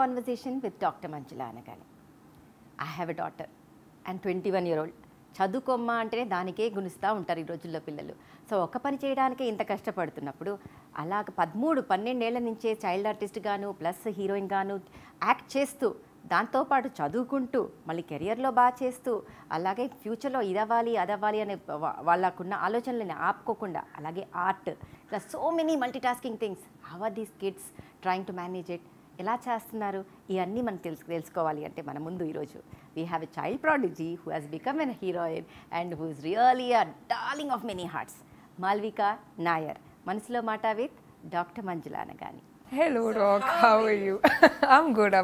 conversation with Dr. Manjula Anagani. I have a daughter and 21-year-old. చదువుకోమ్మ అంటేనే దానికే గుణిస్తూ ఉంటారు ఈ రోజుల్లో పిల్లలు. సో ఒక పని చేయడానికే ఇంత కష్టపడుతున్నప్పుడు అలాగ 13-12 ఏళ్ల నుంచే చైల్డ్ ఆర్టిస్ట్ గాను ప్లస్ హీరోయిన్ గాను యాక్ట్ చేస్తూ దాంతోపాటు చదువుకుంటూ మళ్ళీ కెరియర్లో బాగా చేస్తూ అలాగే ఫ్యూచర్లో ఇదవ్వాలి అదవ్వాలి అనే వాళ్ళకున్న ఆలోచనలని ఆపుకోకుండా అలాగే ఆర్ట్ ఇలా so many multitasking things. How are these kids trying to manage it? ఎలా చేస్తున్నారు? ఇవన్నీ మనం తెలుసుకోవాలి అంటే మన ముందు ఈరోజు we have a child prodigy who has become an heroine and who is really a darling of many hearts. Malavika Nair. Manasulo Maata with Dr. Manjula Anagani. Hello, Rock. How are you? I'm good.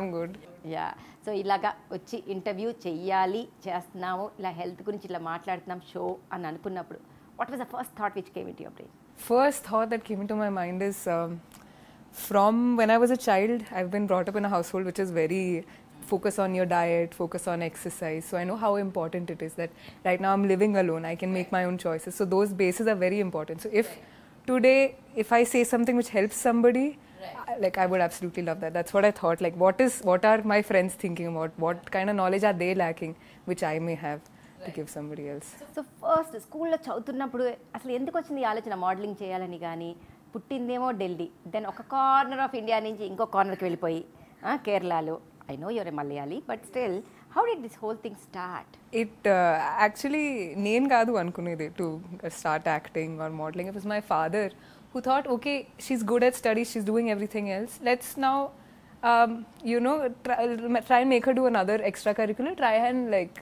Yeah. So ఇలాగా వచ్చి interview చెయ్యాలి చేస్తున్నాము, ఇలా health గురించి ఇలా మాట్లాడుతున్నాం show అని అనుకున్నప్పుడు what was the first thought which came into your brain? First thought that came into my mind is from when I was a child, I've been brought up in a household which is very focus on your diet, focus on exercise. So I know how important it is that right now I'm living alone. I can make my own choices. So those bases are very important. So if today, if I say something which helps somebody, like I would absolutely love that. That's what I thought. Like what are my friends thinking about? What kind of knowledge are they lacking which I may have to give somebody else? So first స్కూల్లో చదువుతున్నప్పుడు అసలు ఎందుకు వచ్చింది ఈ ఆలోచన modelling చేయాలని? కానీ పుట్టిందేమో Delhi, then ఒక కార్నర్ ఆఫ్ ఇండియా నుంచి ఇంకో కార్నర్కి వెళ్ళిపోయి కేరళలో. I know you're a Malayali, but still, how did this whole thing start? It actually, nenu kaadu anukunedi to start acting or modeling. It was my father who thought, okay, she's good at studies, she's doing everything else. Let's now, try and make her do another extracurricular, try and like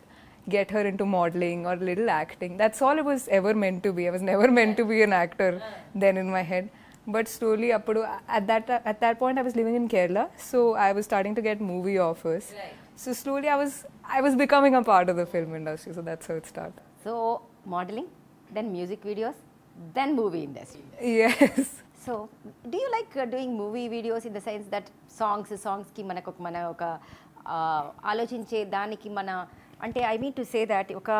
get her into modeling or a little acting. That's all it was ever meant to be. I was never meant to be an actor then in my head. But slowly, at that point, I was living in Kerala, so I was starting to get movie offers. Right. So slowly, I was becoming a part of the film industry. So that's how it started. So modeling, then music videos, then movie industry. Yes. So do you like doing movie videos in the sense that songs ki mana oka ఆలోచించే దానికి మన అంటే I mean to say that ఒక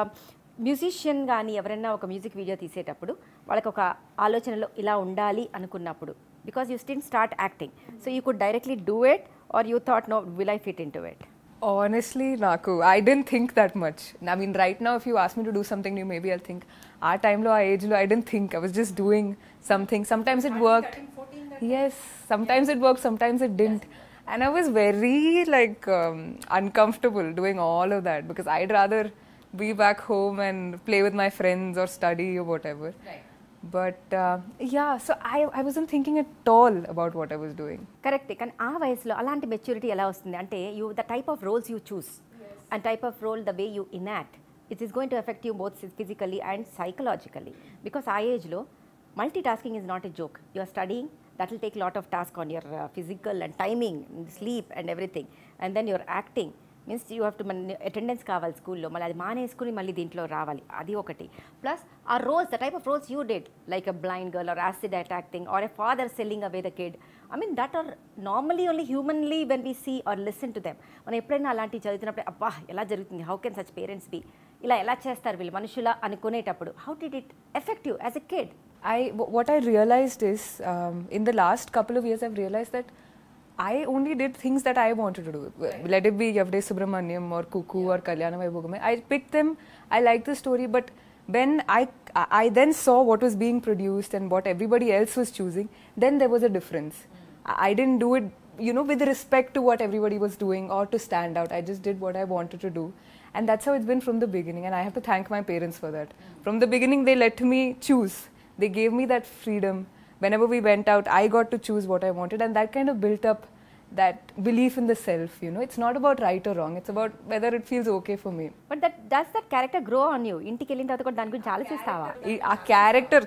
musician కానీ ఎవరైనా ఒక music video తీసేటప్పుడు వాళ్ళకి ఒక ఆలోచనలో ఇలా ఉండాలి అనుకున్నప్పుడు because you still start acting, so you could directly do it or you thought no will I fit in to it? Honestly, Naku, I didn't think that much. I mean, right now, if you ask me to do something new, maybe I'll think. Our time, our age, I didn't think. I was just doing something. Sometimes it worked. Yes, sometimes it worked, sometimes it didn't. And I was very uncomfortable doing all of that because I'd rather be back home and play with my friends or study or whatever. Right. But so I wasn't thinking at all about what I was doing. Correct. కానీ ఆ వయసులో అలాంటి maturity ఎలా వస్తుంది అంటే the type of roles you choose and type of role the way you enact, it is going to affect you both physically and psychologically. Because ఆ ఏజ్లో multitasking is not a joke. You are studying, that will take a lot of task on your physical and timing, sleep and everything. And then you're acting. Means you have to attendance కావాలి స్కూల్లో, మళ్ళీ అది మానేసుకుని మళ్ళీ దీంట్లో రావాలి, అది ఒకటి. Plus uh roles, the type of roles you did like a blind girl or acid attacking or a father selling away the kid, I mean that are normally only humanly when we see or listen to them. మనం ఎప్పుడైనా అలాంటివి చదువుతున్నప్పుడు అబ్బా ఎలా జరుగుతుంది, how can such parents be, ఇలా ఎలా చేస్తారు వీళ్ళు మనుషులా అనుకునేటప్పుడు how did it effect you as a kid? What I realized is in the last couple of years I've realized that I only did things that I wanted to do. Let it be Yavde Subramaniam or Kuku or Kalyana Vaibhogame. I picked them, I liked the story, but when I then saw what was being produced and what everybody else was choosing, then there was a difference. I didn't do it, with respect to what everybody was doing or to stand out. I just did what I wanted to do. And that's how it's been from the beginning, and I have to thank my parents for that. From the beginning, they let me choose. They gave me that freedom. Whenever we went out, I got to choose what I wanted, and that kind of built up that belief in the self. It's not about right or wrong, it's about whether it feels okay for me. But does that character grow on you? ఇంటికి వెళ్ళిన తర్వాత కూడా దాని గురించి ఆలోచిస్తావా? ఆ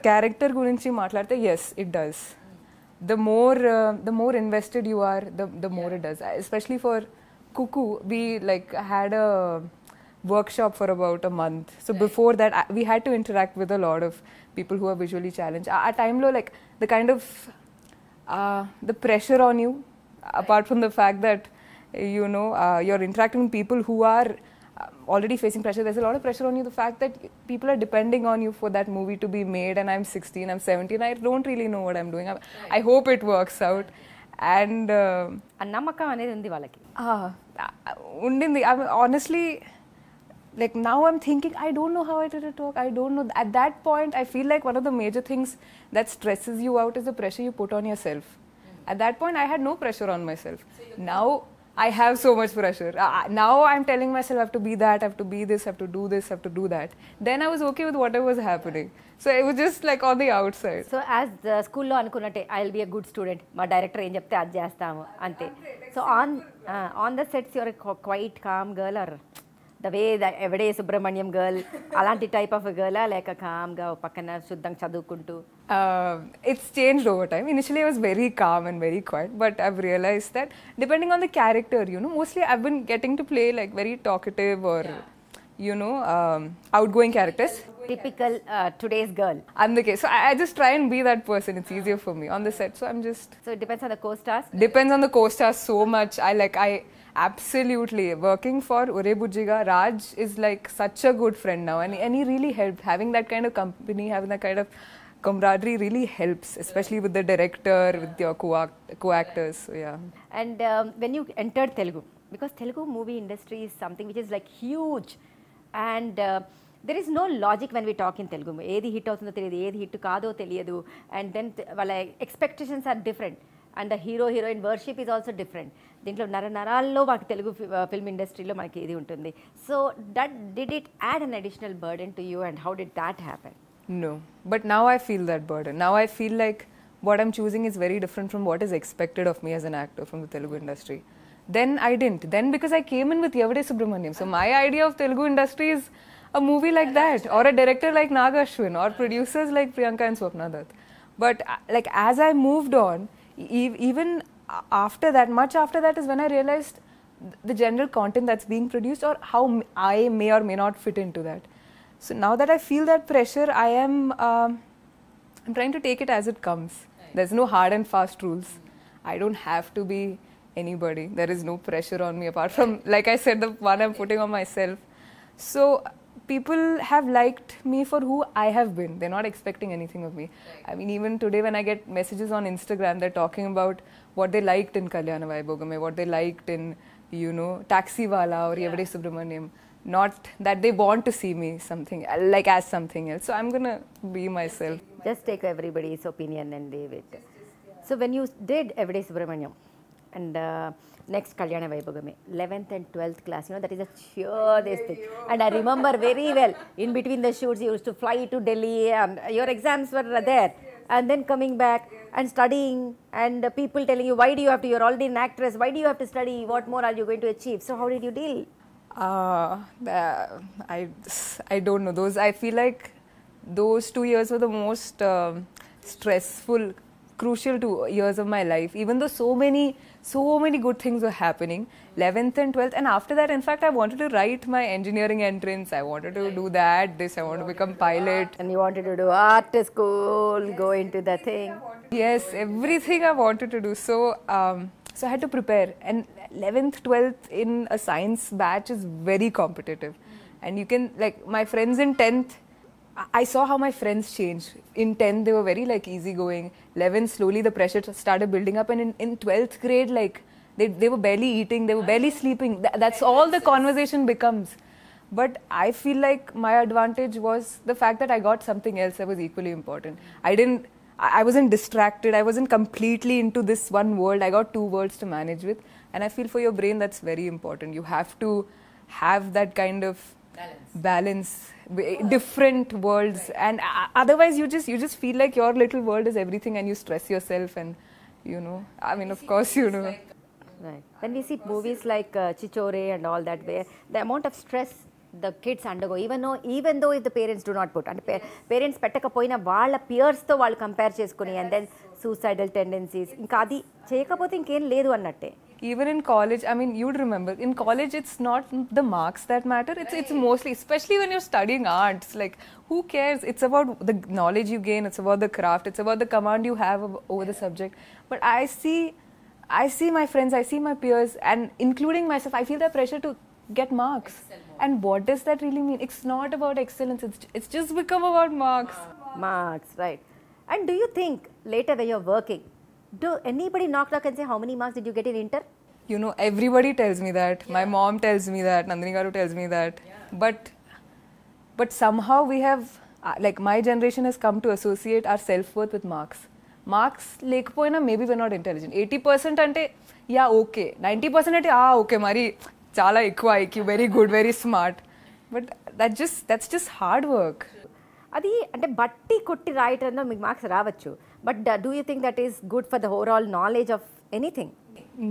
character గురించి మాట్లాడితే yes, it does. The more invested you are, the more it does. Especially for Kuku, we had a workshop for about a month. So before that, we had to interact with a lot of people who are visually challenged. Our time lo the kind of the pressure on you, apart from the fact that you're interacting with people who are already facing pressure, there's a lot of pressure on you, the fact that people are depending on you for that movie to be made, and I'm 16, I'm 17, I don't really know what I'm doing. I hope it works out. And ఆ నమ్మకం అనేది ఉంది వాళ్ళకి. undindi. I mean, honestly, like now I'm thinking, I don't know how I did it talk. I don't know. At that point, I feel like one of the major things that stresses you out is the pressure you put on yourself. At that point, I had no pressure on myself. Now I have so much pressure. Now I'm telling myself I have to be that, I have to be this, I have to do this, I have to do that. Then I was okay with whatever was happening. So it was just like on the outside. So as స్కూల్లో అనుకున్నట్టే I will be a good student, మా director ఏం చెప్తే అది చేస్తాము అంతే. So on the sets your quiet calm girl or the way the Yevade Subramanyam girl అలాంటి type of గర్లా, లేక కామ్గా పక్కన శుద్ధంగా చదువుకుంటూ? It's changed over time. Initially I was very calm and very quiet, but I've realized that depending on the character, you know, mostly I've been getting to play like very talkative or you know, outgoing characters. Typical today's girl. I'm the case. So I just try and be that person. It's easier for me on the set. So I'm just... So it depends on the co-stars? Depends on the co-stars so much. I absolutely... Working for Ure Bujjiga, Raj is like such a good friend now. And he really helped. Having that kind of company, having that kind of camaraderie really helps. Especially with the director, with your co-actors. So yeah. And when you entered Telugu, because Telugu movie industry is something which is like huge. And... there is no logic when we talk in Telugu. ఏది hit అవుతుందో తెలియదు, ఏది hit కాదో తెలియదు. And then వాళ్ళ expectations are different. And the hero heroine worship is also different. దీంట్లో నరాల్లో మాకు తెలుగు ఫిల్మ్ ఇండస్ట్రీలో మనకి ఇది ఉంటుంది. So did it add an additional burden to you and how did that happen? No, but now I feel that burden. Now I feel like what I'm choosing is very different from what is expected of me as an actor from the Telugu industry. Then I didn't. Then because I came in with Yavade Subramaniam. So my idea of Telugu industry is a movie like that, or a director like Nag Ashwin, or producers like Priyanka and Swapna Dutt. But like as I moved on, even after that, much after that is when I realized the general content that's being produced or how I may or may not fit into that. So now that I feel that pressure, I'm trying to take it as it comes. There's no hard and fast rules. I don't have to be anybody. There is no pressure on me apart from, like I said, the one I'm putting on myself. So people have liked me for who I have been. They're not expecting anything of me. Right. I mean, even today when I get messages on Instagram, they're talking about what they liked in Kalyana Vaibhogame, what they liked in, you know, Taxi Wala or Yavade Subramaniam. Not that they want to see me something like as something else. So I'm gonna be myself. Just take everybody's opinion and leave it. So when you did Yavade Subramaniam and next Kalyana Vaibhogame, 11th and 12th class, you know, that is a sheer thing. And I remember very well, in between the shoots, you used to fly to Delhi, and your exams were there. And then coming back and studying, and people telling you, why do you have to, you're already an actress, why do you have to study, what more are you going to achieve? So how did you deal? I don't know. I feel like those 2 years were the most stressful, crucial 2 years of my life, even though so many good things were happening. 11th and 12th, and after that, in fact, I wanted to write my engineering entrance. I wanted to do that, I want to become pilot. And you wanted to do art school, go into the thing. Yes, everything I wanted to do. So I had to prepare. And 11th, 12th in a science batch is very competitive. And you can, like, my friends in 10th, I saw how my friends changed. In 10th, they were very like easygoing. 11th, slowly the pressure started building up. And in 12th grade, like they were barely eating, they were barely sleeping. That's all the conversation becomes. But I feel like my advantage was the fact that I got something else that was equally important. I wasn't distracted. I wasn't completely into this one world. I got 2 worlds to manage with. And I feel for your brain, that's very important. You have to have that kind of balance, different worlds, right. And otherwise you just feel like your little world is everything, and you stress yourself, and you know, I mean, of course, you know. Right. When we see movies like Chichore and all that, where the amount of stress the kids undergo, even though if the parents do not put, and parents పెట్టకపోయినా వాళ్ళ peers తో వాళ్ళు compare చేసుకుని, and then suicidal tendencies, ఇంకా అది చేయకపోతే ఇంకేం లేదు అన్నట్టే. Even in college, I mean, you'd remember, in college it's not the marks that matter, it's mostly, especially when you're studying arts, like who cares? It's about the knowledge you gain, it's about the craft, it's about the command you have over the subject. But I see my friends, I see my peers, and including myself, I feel the pressure to get marks. And what does that really mean? It's not about excellence, it's just become about marks. Marks, right. And do you think later when you're working, Do anybody knock and say, how many marks did you get in inter? You know, everybody tells me that. My mom tells me that. Nandini Garu tells me that. But somehow we have, like my generation has come to associate our self-worth with marks. Marks lekapona maybe we're not intelligent. 80% ante yeah okay. 90% ante okay mari chala ekku IQ, very good, very smart. But that's just hard work. అది అంటే బట్టి కొట్టి రాయటంలో మీకు marks రావచ్చు, but do you think that is good for the overall knowledge of anything?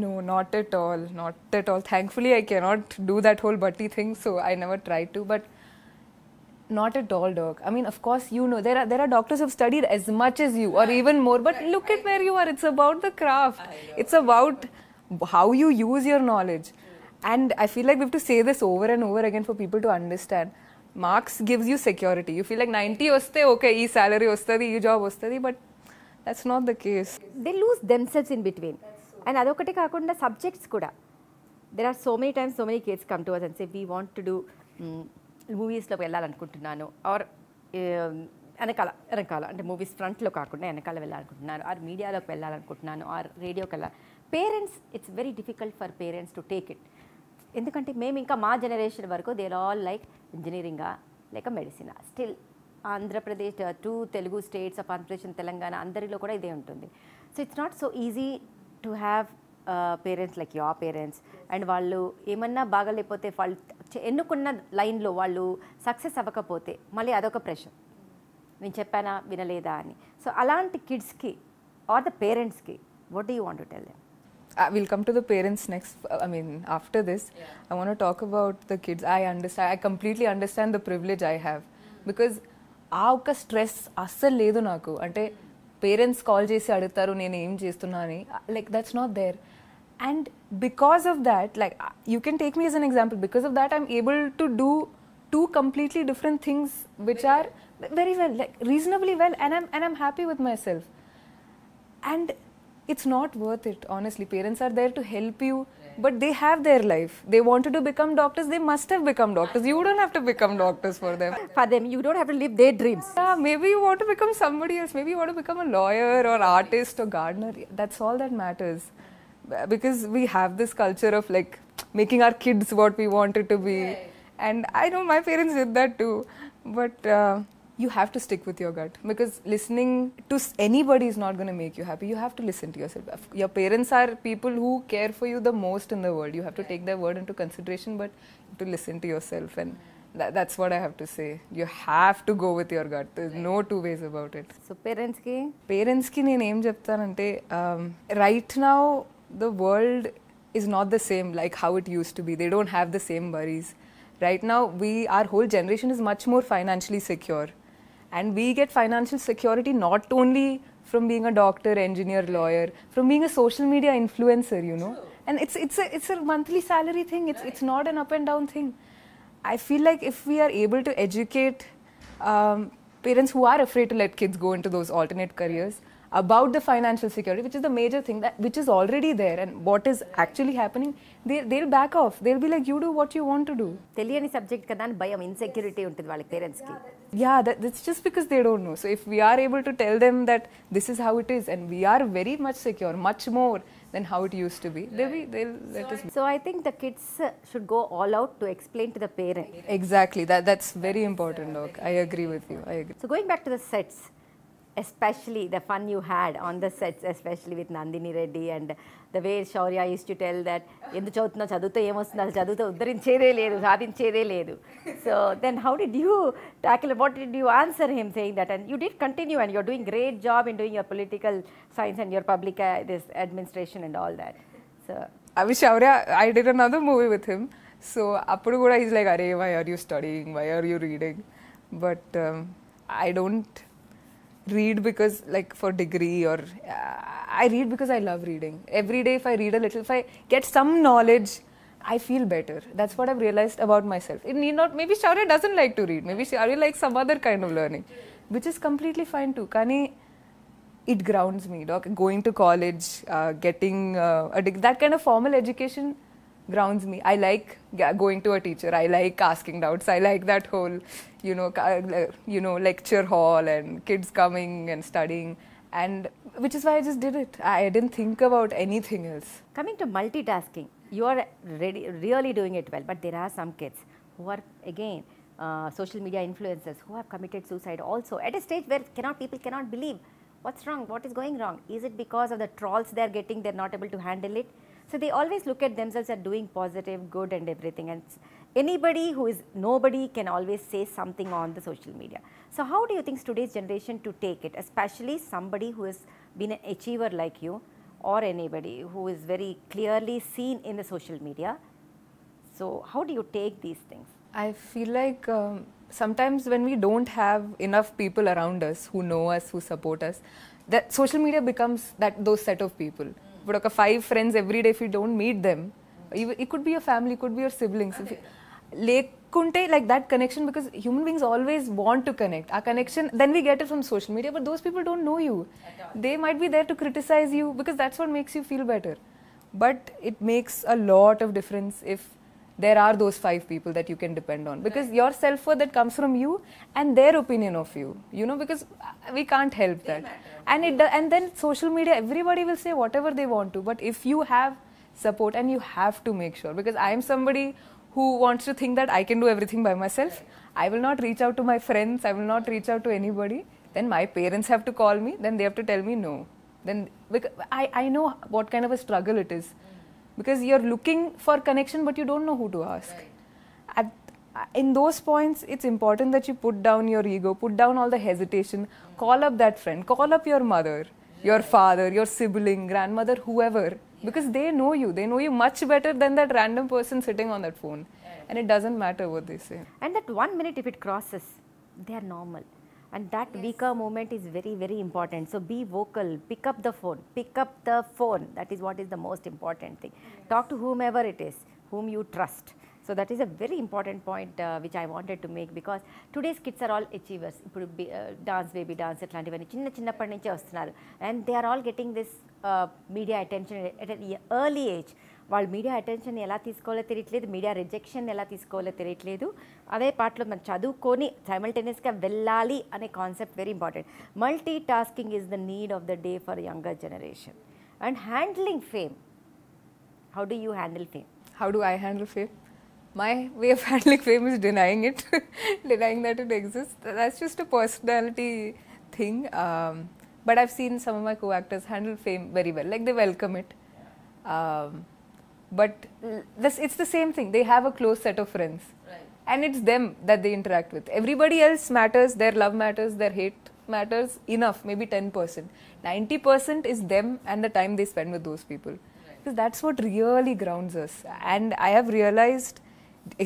No, not at all. Not at all. Thankfully, I cannot do that whole butty thing, so I never tried to. But not at all, doc. I mean, of course, you know, there are doctors who've studied as much as you, or even more. But look at where you are. It's about the craft. It's about how you use your knowledge. And I feel like we have to say this over and over again for people to understand. Marks gives you security. You feel like 90 vaste, okay, ee salary vastadi, ee job vastadi, but that's not the case. They lose themselves in between. And adokate kaakunda subjects kuda. There are so many times so many kids come to us and say, we want to do మూవీస్లోకి వెళ్ళాలనుకుంటున్నాను, are వెనకాల అంటే movies ఫ్రంట్లో కాకుండా వెనకాల వెళ్ళాలనుకుంటున్నాను, are మీడియాలోకి వెళ్ళాలనుకుంటున్నాను, or రేడియోకి వెళ్ళాలి. Parents, it's very difficult for parents to take it. ఎందుకంటే మేము ఇంకా మా జనరేషన్ వరకు దే ఆర్ ఆల్ లైక్ ఇంజనీరింగా లేక మెడిసినా. Still Andhra Pradesh two Telugu states of Andhra Pradesh, Telangana అందరిలో కూడా ఇదే ఉంటుంది. So it's not so easy to have parents like your parents. And వాళ్ళు ఏమన్నా బాగలేకపోతే వాళ్ళు ఎన్నుకున్న లైన్లో వాళ్ళు సక్సెస్ అవ్వకపోతే మళ్ళీ అదొక ప్రెషర్, నేను చెప్పానా వినలేదా అని. సో అలాంటి కిడ్స్కి ఆర్ ద పేరెంట్స్కి what do you want to tell them? We'll come to the parents next. I mean, after this, I want to talk about the kids. I completely understand the privilege I have, because ఆ ఒక stress అస్సలు లేదు నాకు. అంటే parents call చేసి అడుగుతారు నేను ఏం చేస్తున్నా అని, like that's not there. And because of that, like you can take me as an example, because of that I'm able to do two completely different things which are very well, like reasonably well, and I'm happy with myself. And it's not worth it, honestly. Parents are there to help you, but they have their life. They wanted to become doctors, they must have become doctors. You don't have to become doctors for them. For them, you don't have to live their dreams. Yeah, maybe you want to become somebody else. Maybe you want to become a lawyer or artist or gardener. That's all that matters. Because we have this culture of like making our kids what we wanted to be. And I know my parents did that too. But you have to stick with your gut, because listening to anybody is not going to make you happy. You have to listen to yourself. Your parents are people who care for you the most in the world. You have to take their word into consideration, but you have to listen to yourself. And that's what I have to say. You have to go with your gut. There's no two ways about it. So parents ki nenu em cheptanante, right now the world is not the same like how it used to be. They don't have the same worries. Right now, our whole generation is much more financially secure. And we get financial security not only from being a doctor, engineer, lawyer, from being a social media influencer, you know. And it's a monthly salary thing. It's not an up and down thing. I feel like if we are able to educate parents who are afraid to let kids go into those alternate careers about the financial security, which is the major thing, which is already there, and what is actually happening, they'll back off. They'll be like, you do what you want to do. తెలియని subject కదా అని భయం, insecurity ఉంటుంది వాళ్ళ పేరెంట్స్కి. Yeah, that's just because they don't know. So if we are able to tell them that this is how it is, and we are very much secure, much more than how it used to be, they'll let us. So I think the kids should go all out to explain to the parents. Exactly. That's very important, Doc. I agree with you. I agree. So going back to the sets, especially the fun you had on the sets, especially with Nandini Reddy, and the way Shaurya used to tell that endu chadutuna chaduto em vastunda asalu chaduto uddarinchede ledu sadinchede ledu. So then how did you tackle, what did you answer him saying that? And you did continue, and you're doing great job in doing your political science and your public this administration and all that. So I wish Shaurya, I did another movie with him, so appudu kuda he's like, "Arey, why are you studying, why are you reading?" But I don't read because like for degree, or I read because I love reading. Every day if I read a little, if I get some knowledge, I feel better. That's what I've realized about myself. It need not, maybe Shaurya doesn't like to read, maybe Shaurya likes some other kind of learning, which is completely fine too. Kani it grounds me, doc. Going to college, getting that kind of formal education grounds me. I like going to a teacher. I like asking doubts. I like that whole, lecture hall and kids coming and studying. And which is why I just did it. I didn't think about anything else. Coming to multitasking, you are really doing it well, but there are some kids who are again social media influencers who have committed suicide also at a stage where people cannot believe what's wrong, what is going wrong. Is it because of the trolls they are getting, they are not able to handle it? So they always look at themselves as doing positive, good and everything, and nobody can always say something on the social media. So how do you think today's generation to take it, especially somebody who has been an achiever like you, or anybody who is very clearly seen in the social media? So how do you take these things? I feel like sometimes when we don't have enough people around us who know us, who support us, that social media becomes those set of people. But like 5 friends every day, if you don't meet them, it could be your family, it could be your siblings. Lekunte, like that connection, because human beings always want to connect. Our connection, then we get it from social media, but those people don't know you. They might be there to criticize you because that's what makes you feel better. But it makes a lot of difference if there are those 5 people that you can depend on, because your self-worth that comes from you and their opinion of you, because we can't help that. And then social media, everybody will say whatever they want to, but if you have support, and you have to make sure, because I am somebody who wants to think that I can do everything by myself. I will not reach out to my friends, I will not reach out to anybody. Then my parents have to call me, then they have to tell me no. Then because I know what kind of a struggle it is. Because you're looking for connection, but you don't know who to ask. In those points, it's important that you put down your ego, put down all the hesitation, call up that friend, call up your mother, your father, your sibling, grandmother, whoever. Because they know you much better than that random person sitting on that phone. And it doesn't matter what they say. And that 1 minute, if it crosses, they are normal. And that weaker moment is very, very important. So be vocal, pick up the phone. That is what is the most important thing. Talk to whomever it is, whom you trust. So that is a very important point which I wanted to make, because today's kids are all achievers. Dance, baby dance, and they are all getting this media attention at an early age. వాళ్ళు media attention ఎలా తీసుకోవాలో తెలియట్లేదు, media rejection ఎలా తీసుకోవాలో తెలియట్లేదు. అదే పాటలో మనం చదువుకొని సైమల్టేనియస్గా వెళ్ళాలి అనే concept very important. Multi tasking is the need of the day for younger generation. And handling fame, how do you handle fame? How do I handle fame? My way of handling fame is denying it, denying that it exists. That's just a personality thing. But I've seen some of my co-actors handle fame very well. Like they welcome it. But it's the same thing. They have a close set of friends. Right. And it's them that they interact with. Everybody else matters, their love matters, their hate matters enough, maybe 10%. 90% is them and the time they spend with those people. Right. Because that's what really grounds us. And I have realized,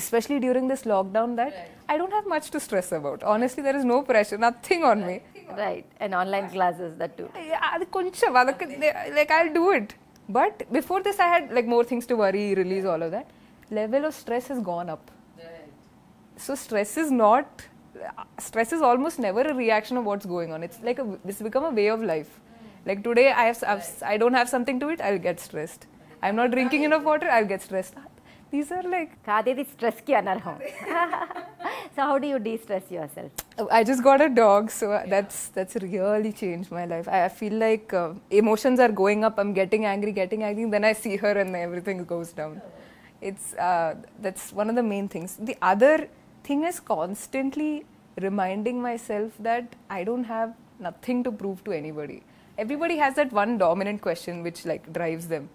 especially during this lockdown, that I don't have much to stress about. Honestly, there is no pressure, nothing on me. Right. And online classes, that too. Like I'll do it. But before this, I had like more things to worry, release, all of that. Level of stress has gone up. Right. So stress is almost never a reaction of what's going on. It's like it's become a way of life. Like today, I don't have something to eat, I'll get stressed. I'm not drinking enough water, I'll get stressed. These are like... Kadedi stress ki anarham. So how do you de-stress yourself? I just got a dog, so that's really changed my life. I feel like emotions are going up, I'm getting angry, then I see her and everything goes down. That's one of the main things. The other thing is constantly reminding myself that I don't have nothing to prove to anybody. Everybody has that one dominant question which like drives them.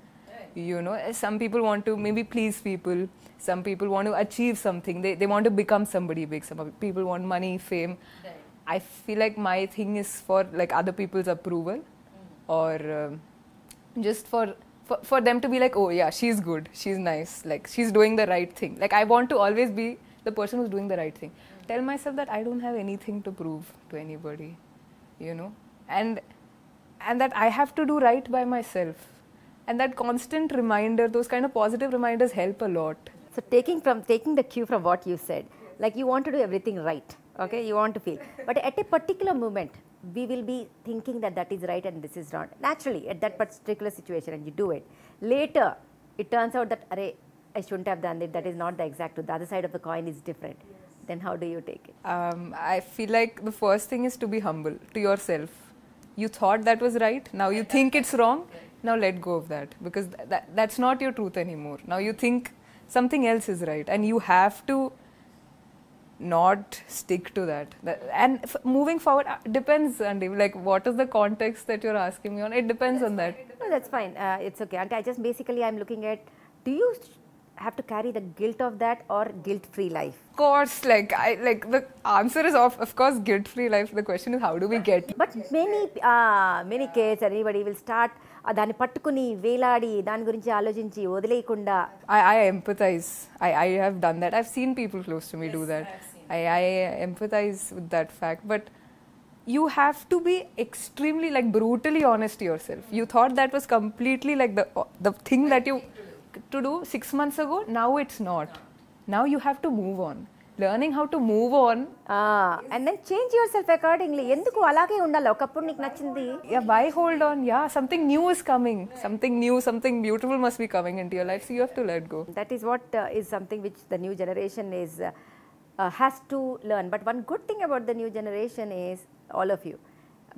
Some people want to maybe please people, some people want to achieve something, they want to become somebody big, some people want money, fame. Right. I feel like my thing is for like other people's approval, or just for them to be like, oh yeah, she's good, she's nice, like she's doing the right thing. Like I want to always be the person who's doing the right thing. Tell myself that I don't have anything to prove to anybody, and that I have to do right by myself. And that constant reminder, those kind of positive reminders help a lot. So taking the cue from what you said, like you want to do everything right, okay, you want to feel. But at a particular moment, we will be thinking that is right and this is wrong. Naturally, at that particular situation, and you do it. Later, it turns out that, I shouldn't have done it, that is not the exact truth. The other side of the coin is different. Then how do you take it? I feel like the first thing is to be humble to yourself. you thought that was right, now you think it's wrong, now let go of that, because that's not your truth anymore. Now you think something else is right, and you have to not stick to that. And moving forward, depends, Andy, like what is the context that you're asking me on? It depends on that. No, that's fine. It's okay. And I just basically I'm looking at, do you have to carry the guilt of that or guilt-free life? Of course, the answer is of course guilt-free life. The question is how do we get? But many kids, anybody will start దాన్ని పట్టుకుని వేలాడి దాని గురించి ఆలోచించి వదిలేయకుండా. I empathize. I have done that. I've seen people close to me do that. I empathize with that fact. But you have to be extremely, like, brutally honest to yourself. You thought that was completely like the thing that you to do 6 months ago. Now it's not. Now you have to move on. Learning how to move on. And then change yourself accordingly. ఎందుకు అలాగే ఉండాలి? ఒకప్పుడు నీకు నచ్చింది. Yeah, why hold on? Yeah, something new is coming. Something new, something beautiful must be coming into your life. So you have to let go. That is what is something which the new generation is has to learn. But one good thing about the new generation is, all of you,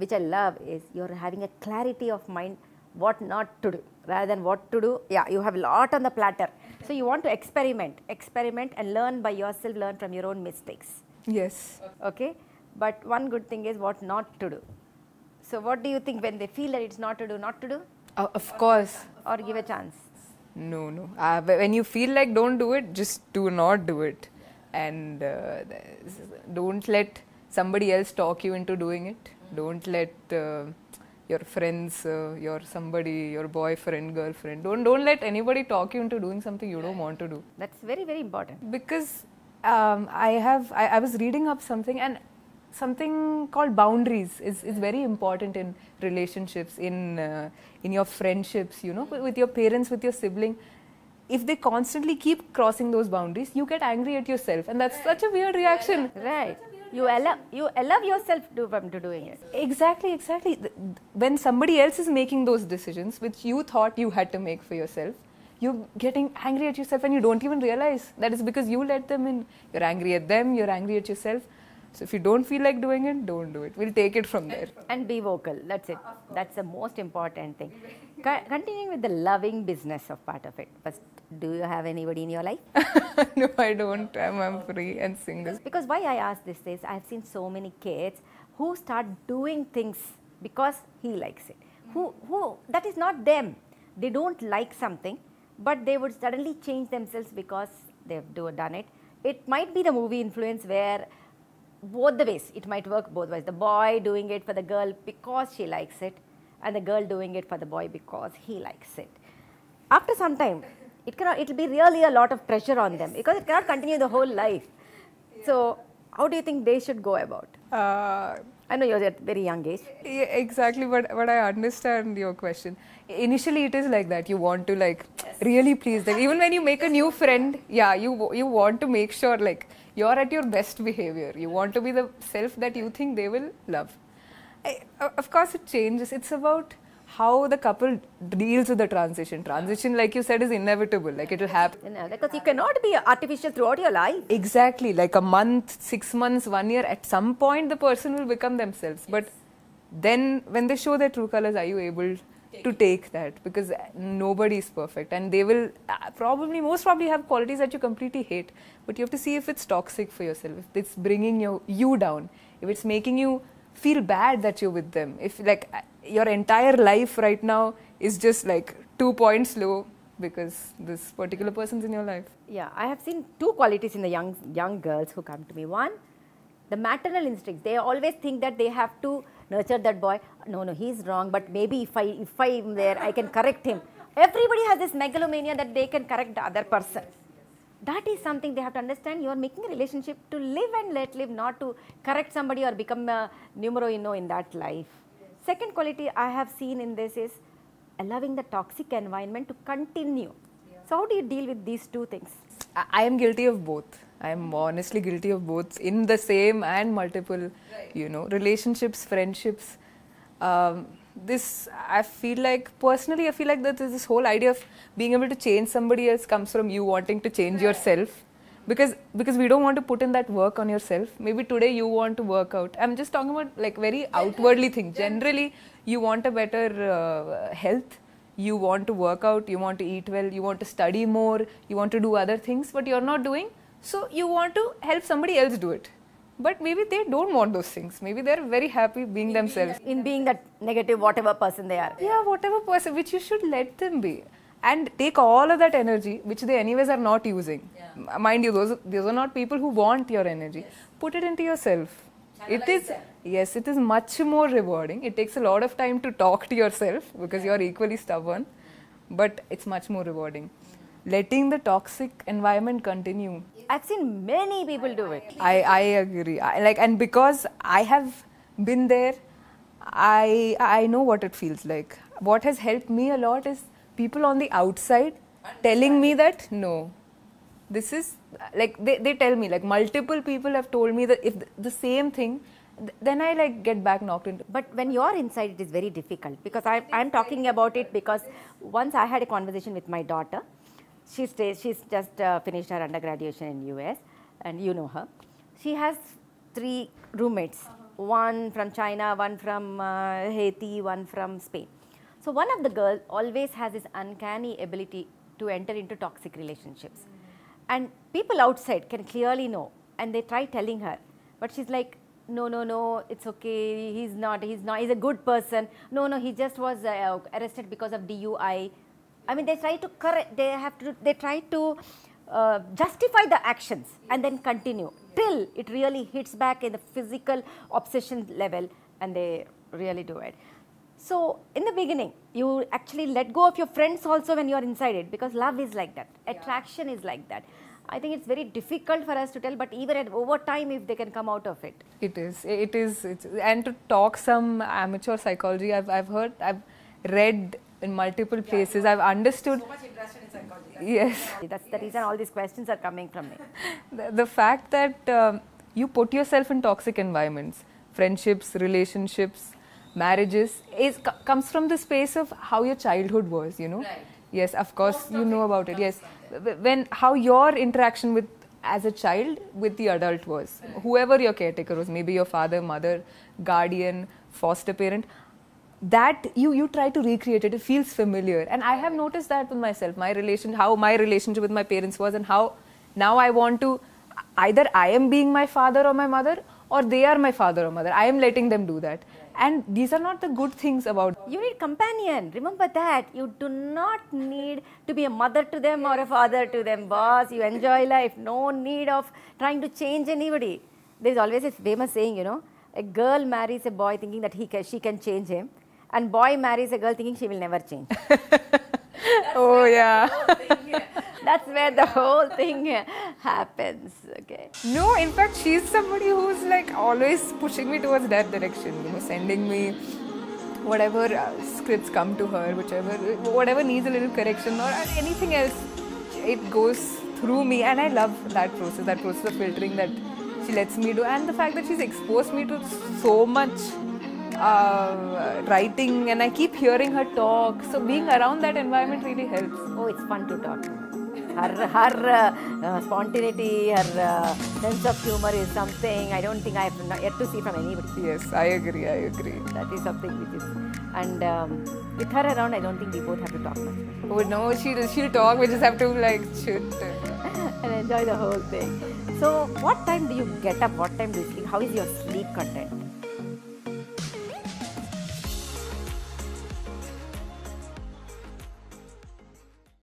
which I love, is you're having a clarity of mind what not to do rather than what to do. Yeah, you have a lot on the platter. So you want to experiment and learn by yourself, learn from your own mistakes. Yes. Okay? But one good thing is what not to do. So what do you think when they feel that it's not to do? Of course. Or give a chance? No. When you feel like don't do it, just do not do it. And don't let somebody else talk you into doing it. Don't let your friends, your boyfriend, girlfriend, don't let anybody talk you into doing something you don't want to do. That's very, very important. Because I was reading up something, and something called boundaries is very important in relationships, in your friendships, you know, with your parents, with your sibling. If they constantly keep crossing those boundaries, you get angry at yourself, and that's such a weird reaction. Right. You allow yourself to doing it. Exactly. When somebody else is making those decisions which you thought you had to make for yourself, you're getting angry at yourself and you don't even realize that is because you let them in. You're angry at them, you're angry at yourself. So if you don't feel like doing it, don't do it. We'll take it from there. And be vocal. That's it. That's the most important thing. Continuing with the loving business of part of it. First, do you have anybody in your life? No, I don't. I'm free and single. Because why I ask this is, I've seen so many kids who start doing things because he likes it. Who that is not them. They don't like something, but they would suddenly change themselves because they've done it. It might be the movie influence where both the ways, it might work both ways. The boy doing it for the girl because she likes it, and the girl doing it for the boy because he likes it. After some time, it'll be really a lot of pressure on them because it cannot continue the whole life. So how do you think they should go about? I know you're at a very young age. Yeah, exactly, but I understand your question. Initially it is like that. You want to really please them. Even when you make a new friend, yeah, you want to make sure you're at your best behavior. You want to be the self that you think they will love. Of course it changes. It's about how the couple deals with the transition. Transition, like you said, is inevitable. It will happen. Because you cannot be artificial throughout your life. Exactly. Like a month, 6 months, 1 year, at some point the person will become themselves. Yes. But then when they show their true colors, are you able to take that? Because nobody is perfect, and they will most probably have qualities that you completely hate. But you have to see if it's toxic for yourself, if it's bringing you down, if it's making you feel bad that you're with them, if your entire life right now is just 2 points low because this particular person's in your life. Yeah, I have seen two qualities in the young girls who come to me. One, the maternal instincts. They always think that they have to nurture that boy. No, he's wrong, but maybe if I'm there, I can correct him. Everybody has this megalomania that they can correct the other person. That is something they have to understand. You are making a relationship to live and let live, not to correct somebody or become a numero uno in that life. Second quality I have seen in this is allowing the toxic environment to continue. Yeah. So how do you deal with these two things? I am guilty of both. I am honestly guilty of both in the same and multiple, relationships, friendships. I feel like that this whole idea of being able to change somebody else comes from you wanting to change yourself. because we don't want to put in that work on yourself. Maybe today you want to work out. I'm just talking about like very outwardly things. Generally, you want a better health. You want to work out, you want to eat well, you want to study more, you want to do other things, but you're not doing. So you want to help somebody else do it. But maybe they don't want those things. Maybe they're very happy being themselves. In being that negative, whatever person they are. Yeah, whatever person, which you should let them be. And take all of that energy, which they anyways are not using. Yeah. Mind you, those are not people who want your energy. Yes. Put it into yourself. It is, yes, it is much more rewarding. It takes a lot of time to talk to yourself because you're equally stubborn, but it's much more rewarding. Letting the toxic environment continue. I've seen many people do it. I agree. And because I have been there, I know what it feels like. What has helped me a lot is people on the outside telling me that no. This is like they tell me, like multiple people have told me that if the same thing, then I like get back knocked into. But when you're inside, it is very difficult because I'm talking about it because once I had a conversation with my daughter. She's just finished her undergraduate in US, and you know her. She has 3 roommates, one from China, one from Haiti, one from Spain. So one of the girls always has this uncanny ability to enter into toxic relationships. And people outside can clearly know, and they try telling her, but she's like, no, it's okay, he's not, he's a good person. No, he just was arrested because of DUI. I mean, they try to correct, they try to justify the actions and then continue till it really hits back in the physical obsession level, and they really do it. So in the beginning, you actually let go of your friends also when you are inside it, because love is like that, attraction is like that. I think it's very difficult for us to tell, but even over time, if they can come out of it. It is. And to talk some amateur psychology, I've read in multiple places, I've understood. So much interested in psychology. Yes. That's the reason all these questions are coming from me. The fact that you put yourself in toxic environments, friendships, relationships, marriages, comes from the space of how your childhood was, you know. Right. Yes, of course, you know about it. Yes, how your interaction with as a child with the adult was, whoever your caretaker was, maybe your father, mother, guardian, foster parent, that you try to recreate it. It feels familiar, and I have noticed that with myself. How my relationship with my parents was, and how now I want to, either I am being my father or my mother, or they are my father or mother. I am letting them do that. And these are not the good things about. You need companion. Remember that. You do not need to be a mother to them or a father to them, boss. You enjoy life. No need of trying to change anybody. There is always a famous saying, you know, a girl marries a boy thinking that she can change him, and boy marries a girl thinking she will never change. Oh yeah. That's where the whole thing happens. Okay. No, in fact, she's somebody who's like always pushing me towards that direction. You know, sending me whatever scripts come to her, whatever needs a little correction or anything else. It goes through me, and I love that process of filtering that she lets me do, and the fact that she's exposed me to so much writing, and I keep hearing her talk. So being around that environment really helps. Oh, it's fun to talk to her. Her spontaneity, her sense of humor is something I don't think I have yet to see from anybody. Yes, I agree. That is something which is, and with her around, I don't think we both have to talk much. Oh no, she'll talk. We just have to like chit and enjoy the whole thing. So, what time do you get up? What time do you sleep? How is your sleep content?